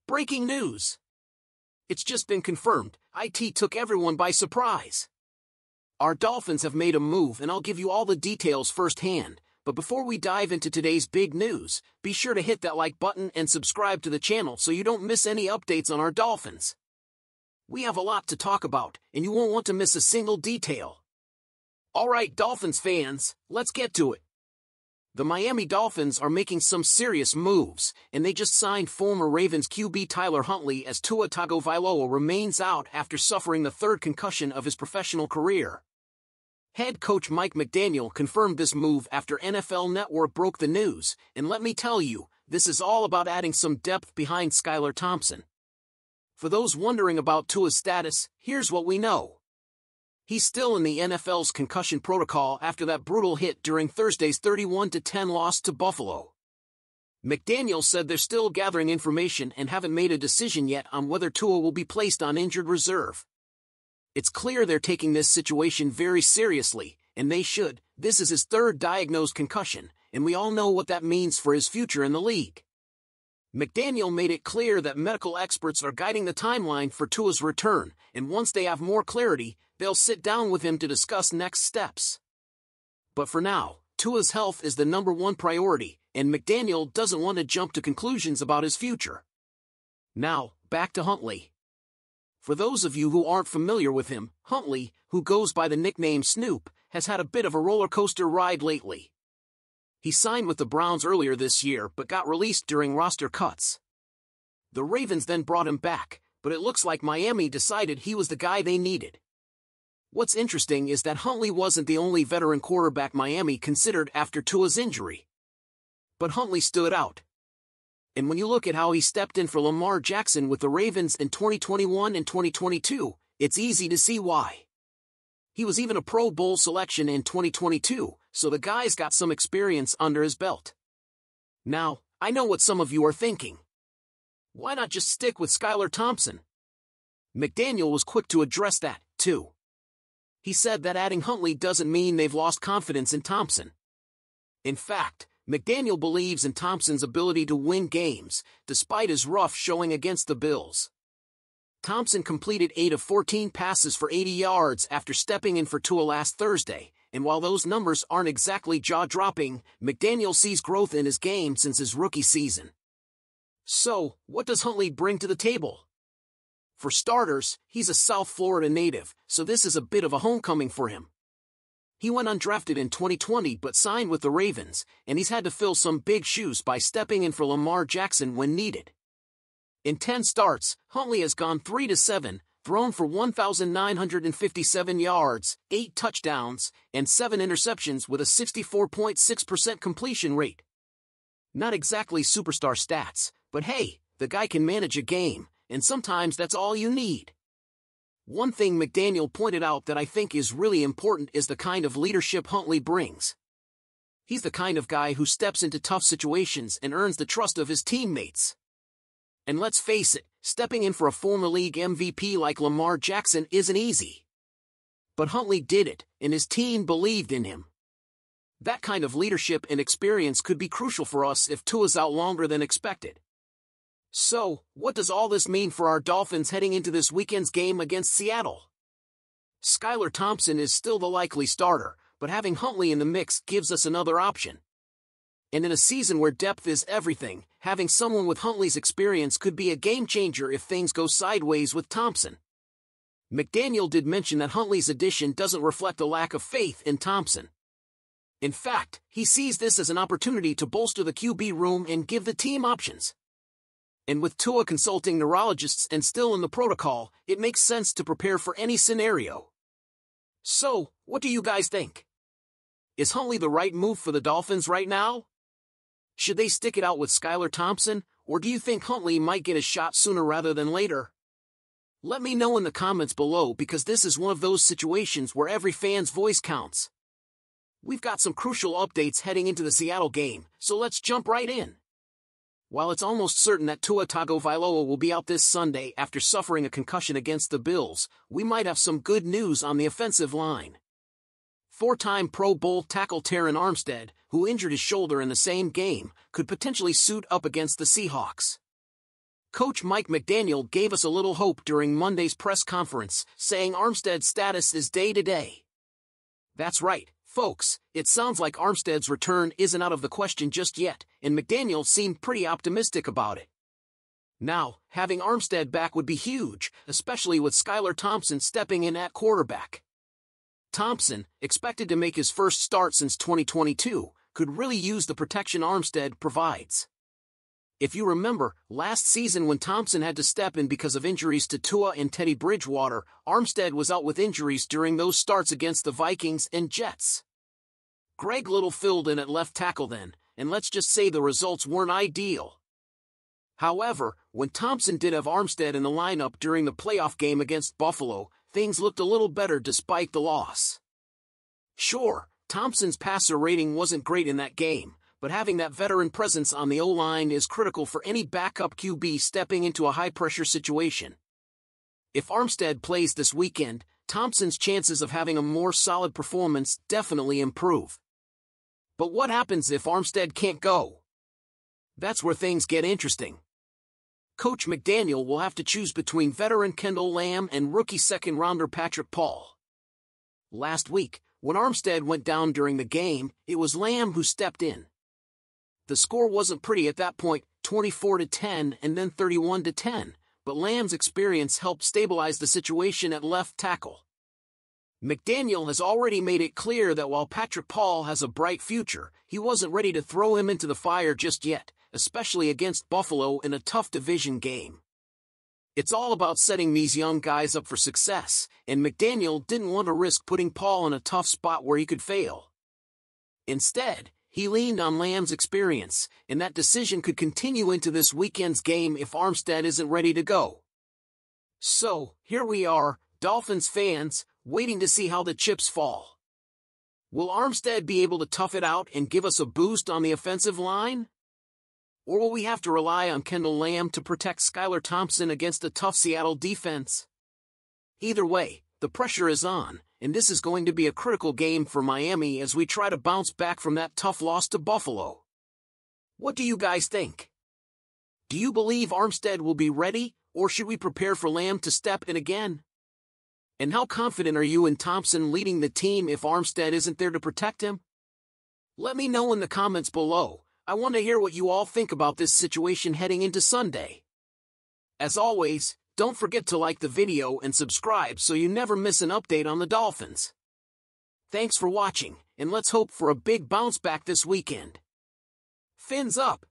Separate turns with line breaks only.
Breaking news! It's just been confirmed. IT took everyone by surprise. Our Dolphins have made a move, and I'll give you all the details firsthand. But before we dive into today's big news, be sure to hit that like button and subscribe to the channel so you don't miss any updates on our Dolphins. We have a lot to talk about, and you won't want to miss a single detail. Alright, Dolphins fans, let's get to it. The Miami Dolphins are making some serious moves, and they just signed former Ravens QB Tyler Huntley as Tua Tagovailoa remains out after suffering the third concussion of his professional career. Head coach Mike McDaniel confirmed this move after NFL Network broke the news, and let me tell you, this is all about adding some depth behind Skylar Thompson. For those wondering about Tua's status, here's what we know. He's still in the NFL's concussion protocol after that brutal hit during Thursday's 31-10 loss to Buffalo. McDaniel said they're still gathering information and haven't made a decision yet on whether Tua will be placed on injured reserve. It's clear they're taking this situation very seriously, and they should. This is his third diagnosed concussion, and we all know what that means for his future in the league. McDaniel made it clear that medical experts are guiding the timeline for Tua's return, and once they have more clarity, they'll sit down with him to discuss next steps. But for now, Tua's health is the #1 priority, and McDaniel doesn't want to jump to conclusions about his future. Now, back to Huntley. For those of you who aren't familiar with him, Huntley, who goes by the nickname Snoop, has had a bit of a roller coaster ride lately. He signed with the Browns earlier this year but got released during roster cuts. The Ravens then brought him back, but it looks like Miami decided he was the guy they needed. What's interesting is that Huntley wasn't the only veteran quarterback Miami considered after Tua's injury. But Huntley stood out. And when you look at how he stepped in for Lamar Jackson with the Ravens in 2021 and 2022, it's easy to see why. He was even a Pro Bowl selection in 2022, so the guy's got some experience under his belt. Now, I know what some of you are thinking. Why not just stick with Skylar Thompson? McDaniel was quick to address that, too. He said that adding Huntley doesn't mean they've lost confidence in Thompson. In fact, McDaniel believes in Thompson's ability to win games, despite his rough showing against the Bills. Thompson completed 8 of 14 passes for 80 yards after stepping in for Tua last Thursday, and while those numbers aren't exactly jaw-dropping, McDaniel sees growth in his game since his rookie season. So, what does Huntley bring to the table? For starters, he's a South Florida native, so this is a bit of a homecoming for him. He went undrafted in 2020 but signed with the Ravens, and he's had to fill some big shoes by stepping in for Lamar Jackson when needed. In 10 starts, Huntley has gone 3-7, thrown for 1,957 yards, 8 touchdowns, and 7 interceptions with a 64.6% completion rate. Not exactly superstar stats, but hey, the guy can manage a game, and sometimes that's all you need. One thing McDaniel pointed out that I think is really important is the kind of leadership Huntley brings. He's the kind of guy who steps into tough situations and earns the trust of his teammates. And let's face it, stepping in for a former league MVP like Lamar Jackson isn't easy. But Huntley did it, and his team believed in him. That kind of leadership and experience could be crucial for us if Tua's out longer than expected. So, what does all this mean for our Dolphins heading into this weekend's game against Seattle? Skylar Thompson is still the likely starter, but having Huntley in the mix gives us another option. And in a season where depth is everything, having someone with Huntley's experience could be a game-changer if things go sideways with Thompson. McDaniel did mention that Huntley's addition doesn't reflect a lack of faith in Thompson. In fact, he sees this as an opportunity to bolster the QB room and give the team options. And with Tua consulting neurologists and still in the protocol, it makes sense to prepare for any scenario. So, what do you guys think? Is Huntley the right move for the Dolphins right now? Should they stick it out with Skylar Thompson, or do you think Huntley might get a shot sooner rather than later? Let me know in the comments below because this is one of those situations where every fan's voice counts. We've got some crucial updates heading into the Seattle game, so let's jump right in. While it's almost certain that Tua Tagovailoa will be out this Sunday after suffering a concussion against the Bills, we might have some good news on the offensive line. Four-time Pro Bowl tackle Terron Armstead, who injured his shoulder in the same game, could potentially suit up against the Seahawks. Coach Mike McDaniel gave us a little hope during Monday's press conference, saying Armstead's status is day-to-day. That's right, folks, it sounds like Armstead's return isn't out of the question just yet, and McDaniel seemed pretty optimistic about it. Now, having Armstead back would be huge, especially with Skylar Thompson stepping in at quarterback. Thompson, expected to make his first start since 2022, could really use the protection Armstead provides. If you remember, last season when Thompson had to step in because of injuries to Tua and Teddy Bridgewater, Armstead was out with injuries during those starts against the Vikings and Jets. Greg Little filled in at left tackle then, and let's just say the results weren't ideal. However, when Thompson did have Armstead in the lineup during the playoff game against Buffalo, things looked a little better despite the loss. Sure, Thompson's passer rating wasn't great in that game, but having that veteran presence on the O-line is critical for any backup QB stepping into a high-pressure situation. If Armstead plays this weekend, Thompson's chances of having a more solid performance definitely improve. But what happens if Armstead can't go? That's where things get interesting. Coach McDaniel will have to choose between veteran Kendall Lamb and rookie second-rounder Patrick Paul. Last week, when Armstead went down during the game, it was Lamb who stepped in. The score wasn't pretty at that point, 24-10 and then 31-10, but Lamb's experience helped stabilize the situation at left tackle. McDaniel has already made it clear that while Patrick Paul has a bright future, he wasn't ready to throw him into the fire just yet, especially against Buffalo in a tough division game. It's all about setting these young guys up for success, and McDaniel didn't want to risk putting Paul in a tough spot where he could fail. Instead, he leaned on Lamb's experience, and that decision could continue into this weekend's game if Armstead isn't ready to go. So, here we are, Dolphins fans, waiting to see how the chips fall. Will Armstead be able to tough it out and give us a boost on the offensive line? Or will we have to rely on Kendall Lamb to protect Skylar Thompson against a tough Seattle defense? Either way, the pressure is on, and this is going to be a critical game for Miami as we try to bounce back from that tough loss to Buffalo. What do you guys think? Do you believe Armstead will be ready, or should we prepare for Lamb to step in again? And how confident are you in Thompson leading the team if Armstead isn't there to protect him? Let me know in the comments below. I want to hear what you all think about this situation heading into Sunday. As always, don't forget to like the video and subscribe so you never miss an update on the Dolphins. Thanks for watching, and let's hope for a big bounce back this weekend. Fins up!